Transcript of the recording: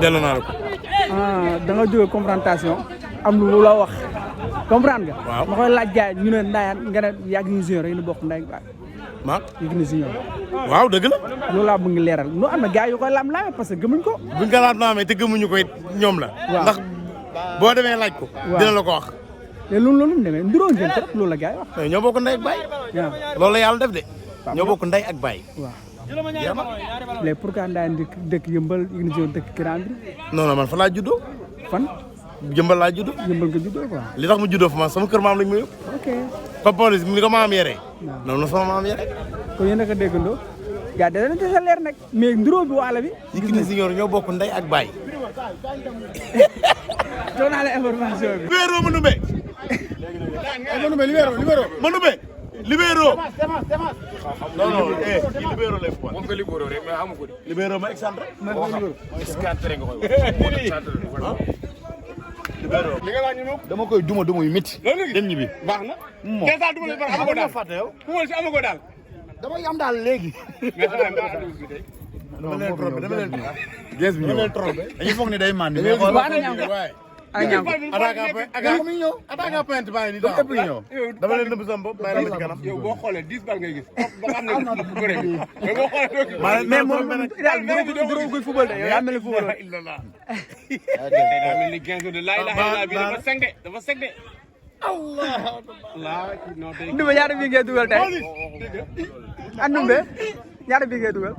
delloo naa la ko. da nga jóge confrontation am lu la wax comprendre nga. waaw ma koy laaj gars yi ñu ne Ndayane nga ne yàgg ñu junior rek ñu bokk ndey ak ma yàgg ñu junior. waaw dëgg la. loolu laa bëgg leeral nu am na gars yu koy laam-laame parce que gëmuñ ko. buñ ko laam-laamee te gëmuñu ko it ñoom la. waaw ndax boo demee laaj ko. dina la ko wax. mais loolu mu demee nduróo ngeen trop loolu la gars yi wax. mais ñoo bokk ndey ak baay. waaw loolu la yàlla def de. ñoo bokk ndey ak baay. waaw léegi pourquoi Ndayane dëkk yëmbal yëg na junior dëkk Grand Bi. non non man fa laa juddoo. fan. jëmbal laa juddoo. yëmbal nga juddoo quoi. li tax mu juddoo fa man sama kër maam lañ ma yóbbu. ok. Papa ni ko maam yore. noonu la sama maam yore. kon yéen a ko déggandoo. gaa dana dese leer nag. mais nduróo bi waala bi. Yékini Junior ñoo bokk ndey ak baay. jox naa la information bi. libéraux Manoumbe. Manoumbe libéraux. non non kii libéraux lay fubal. moom nga libéraux rek mais amu ko de. libéraux ma excentré. excentré nga koy wax. li nga laaj ñu dama koy duma yu métti. dem ñibbi. baax na. moom kee daal duma la baax amago daal fàtte yow. fu si amago daal. damay am daal léegi. dama leen trompé dama leen trompé. gens bi ñëw dañuy foog ni day mandi. mais xool attaque point baa ngi nii daal ñëw. dama leen nëbb sama bopp bàyyi la ma ci kanam. yow boo xoolee 10 bal ngay gis. ba xam ne bëre bi. mais boo xoolee mais moom daal juróom guy football de yow yaa mel ni football. daa mel ni 15 de laay laay bi dafa seng de dafa seng de. Allah Ndumbe ñaata bi ngay dugal tey ak Ndumbe ñaata bi ngay dugal.